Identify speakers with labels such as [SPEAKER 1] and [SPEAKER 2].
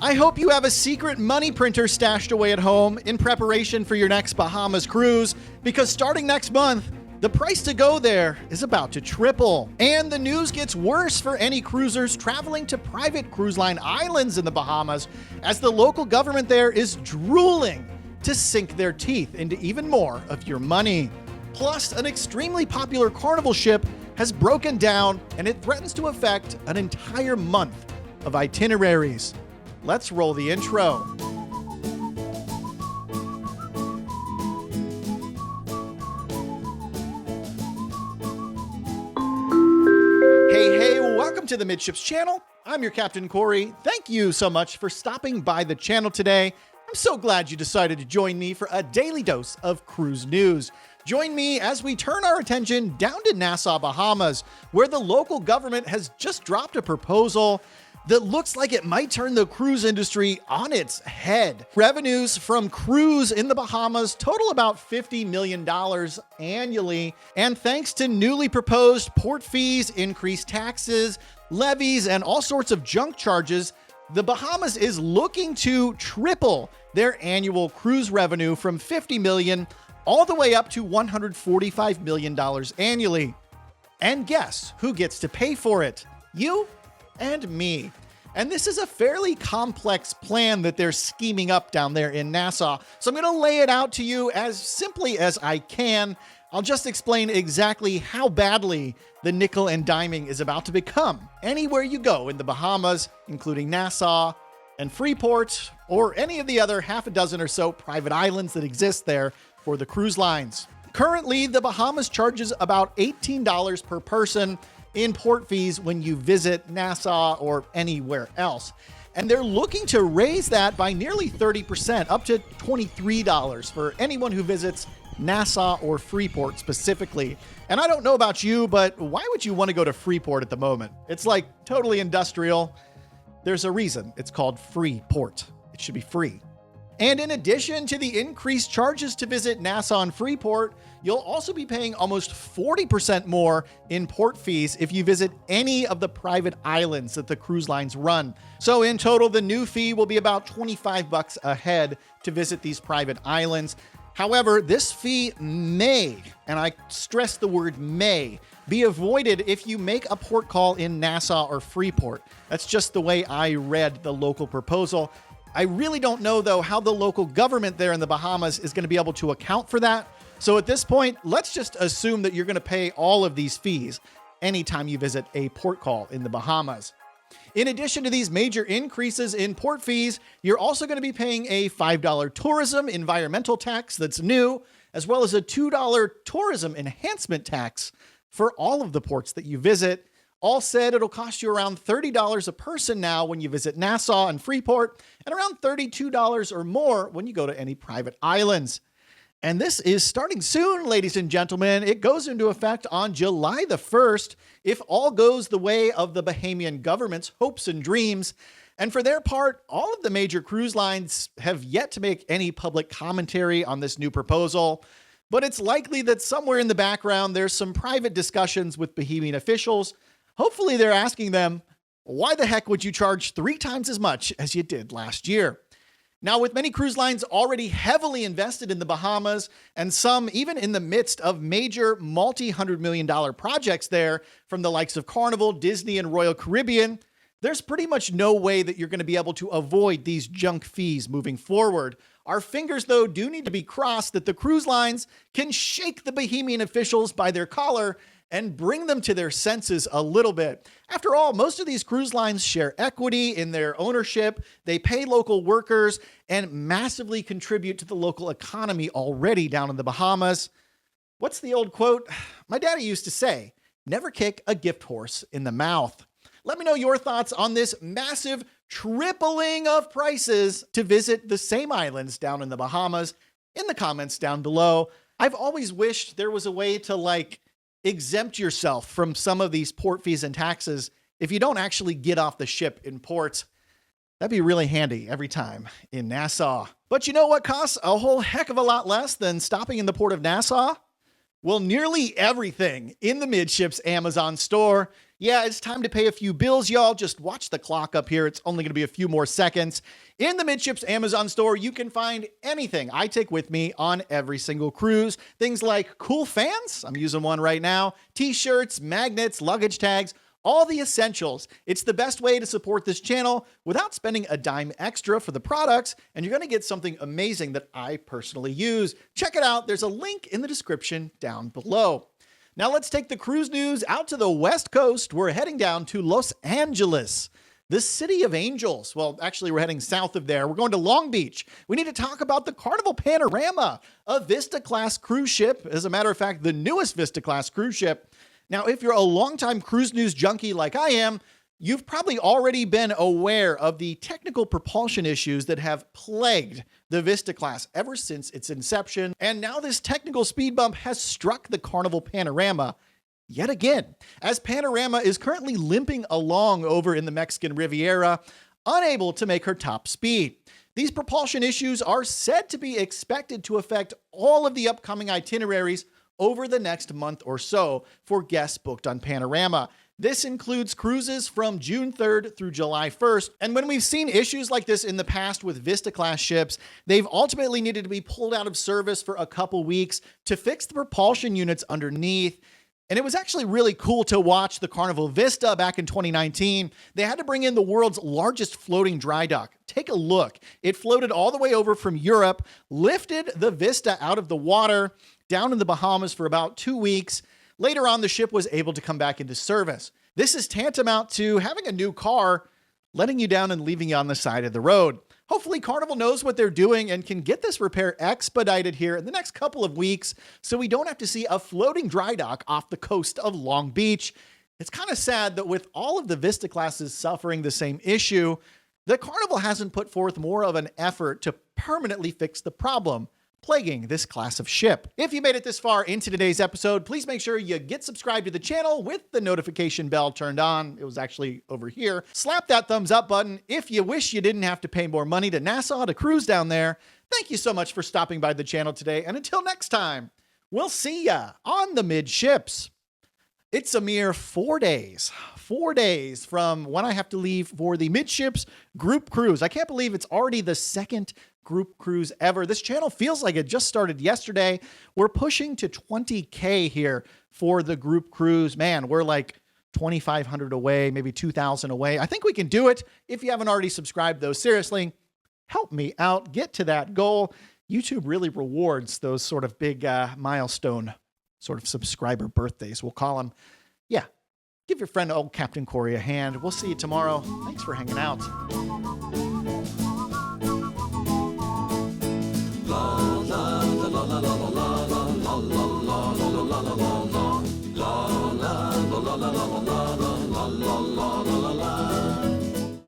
[SPEAKER 1] I hope you have a secret money printer stashed away at home in preparation for your next Bahamas cruise, because starting next month, the price to go there is about to triple. And the news gets worse for any cruisers traveling to private cruise line islands in the Bahamas, as the local government there is drooling to sink their teeth into even more of your money. Plus, an extremely popular Carnival ship has broken down, and it threatens to affect an entire month of itineraries. Let's roll the intro. Hey, welcome to the Midships channel. I'm your Captain Corey. Thank you so much for stopping by the channel today. I'm so glad you decided to join me for a daily dose of cruise news. Join me as we turn our attention down to Nassau, Bahamas, where the local government has just dropped a proposal that looks like it might turn the cruise industry on its head. Revenues from cruise in the Bahamas total about $50 million annually, and thanks to newly proposed port fees, increased taxes, levies, and all sorts of junk charges, the Bahamas is looking to triple their annual cruise revenue from $50 million all the way up to $145 million annually. And guess who gets to pay for it? You and me. And this is a fairly complex plan that they're scheming up down there in Nassau. So I'm going to lay it out to you as simply as I can. I'll just explain exactly how badly the nickel and diming is about to become anywhere you go in the Bahamas, including Nassau and Freeport, or any of the other half a dozen or so private islands that exist there for the cruise lines. Currently, the Bahamas charges about $18 per person in port fees when you visit Nassau or anywhere else. And they're looking to raise that by nearly 30%, up to $23 for anyone who visits Nassau or Freeport specifically. And I don't know about you, but why would you want to go to Freeport at the moment? It's like totally industrial. There's a reason it's called Freeport. It should be free. And in addition to the increased charges to visit Nassau and Freeport, you'll also be paying almost 40% more in port fees if you visit any of the private islands that the cruise lines run. So in total, the new fee will be about $25 a head to visit these private islands. However, this fee may, and I stress the word may, be avoided if you make a port call in Nassau or Freeport. That's just the way I read the local proposal. I really don't know, though, how the local government there in the Bahamas is going to be able to account for that. So at this point, let's just assume that you're going to pay all of these fees anytime you visit a port call in the Bahamas. In addition to these major increases in port fees, you're also going to be paying a $5 tourism environmental tax that's new, as well as a $2 tourism enhancement tax for all of the ports that you visit. All said, it'll cost you around $30 a person now when you visit Nassau and Freeport, and around $32 or more when you go to any private islands. And this is starting soon, ladies and gentlemen. It goes into effect on July the 1st, if all goes the way of the Bohemian government's hopes and dreams. And for their part, all of the major cruise lines have yet to make any public commentary on this new proposal. But it's likely that somewhere in the background, there's some private discussions with Bohemian officials. Hopefully they're asking them, why the heck would you charge 3 times as much as you did last year? Now, with many cruise lines already heavily invested in the Bahamas, and some even in the midst of major multi-hundred-million-dollar projects there from the likes of Carnival, Disney, and Royal Caribbean, there's pretty much no way that you're going to be able to avoid these junk fees moving forward. Our fingers, though, do need to be crossed that the cruise lines can shake the Bohemian officials by their collar and bring them to their senses a little bit. After all, most of these cruise lines share equity in their ownership, they pay local workers, and massively contribute to the local economy already down in the Bahamas. What's the old quote? My daddy used to say, never kick a gift horse in the mouth. Let me know your thoughts on this massive tripling of prices to visit the same islands down in the Bahamas in the comments down below. I've always wished there was a way to exempt yourself from some of these port fees and taxes if you don't actually get off the ship in port. That'd be really handy every time in Nassau. But you know what costs a whole heck of a lot less than stopping in the port of Nassau? Well, nearly everything in the Midships Amazon store. Yeah, it's time to pay a few bills, y'all. Just watch the clock up here. It's only going to be a few more seconds. In the Midships Amazon store, you can find anything I take with me on every single cruise. Things like cool fans, I'm using one right now, t-shirts, magnets, luggage tags, all the essentials. It's the best way to support this channel without spending a dime extra for the products, and you're going to get something amazing that I personally use. Check it out. There's a link in the description down below. Now let's take the cruise news out to the West Coast. We're heading down to Los Angeles, the city of angels. Well, actually, we're heading south of there. We're going to Long Beach. We need to talk about the Carnival Panorama, a Vista-class cruise ship. As a matter of fact, the newest Vista-class cruise ship. Now, if you're a longtime cruise news junkie like I am, you've probably already been aware of the technical propulsion issues that have plagued the Vista class ever since its inception. And now this technical speed bump has struck the Carnival Panorama yet again, as Panorama is currently limping along over in the Mexican Riviera, unable to make her top speed. These propulsion issues are said to be expected to affect all of the upcoming itineraries over the next month or so for guests booked on Panorama. This includes cruises from June 3rd through July 1st. And when we've seen issues like this in the past with Vista-class ships, they've ultimately needed to be pulled out of service for a couple weeks to fix the propulsion units underneath. And it was actually really cool to watch the Carnival Vista back in 2019. They had to bring in the world's largest floating dry dock. Take a look. It floated all the way over from Europe, lifted the Vista out of the water, down in the Bahamas for about 2 weeks. Later on, the ship was able to come back into service. This is tantamount to having a new car, letting you down and leaving you on the side of the road. Hopefully, Carnival knows what they're doing and can get this repair expedited here in the next couple of weeks so we don't have to see a floating dry dock off the coast of Long Beach. It's kind of sad that with all of the Vista classes suffering the same issue, the Carnival hasn't put forth more of an effort to permanently fix the problem plaguing this class of ship. If you made it this far into today's episode, please make sure you get subscribed to the channel with the notification bell turned on. It was actually over here. Slap that thumbs up button if you wish you didn't have to pay more money to Nassau to cruise down there. Thank you so much for stopping by the channel today, and until next time, we'll see ya on the Midships. It's a mere 4 days from when I have to leave for the Midships group cruise. I can't believe it's already the second group cruise ever. This channel feels like it just started yesterday. We're pushing to 20K here for the group cruise. Man, we're like 2,500 away, maybe 2,000 away. I think we can do it. If you haven't already subscribed, though, seriously, help me out. Get to that goal. YouTube really rewards those sort of big milestone sort of subscriber birthdays, we'll call them. Yeah, give your friend old Captain Corey a hand. We'll see you tomorrow. Thanks for hanging out. La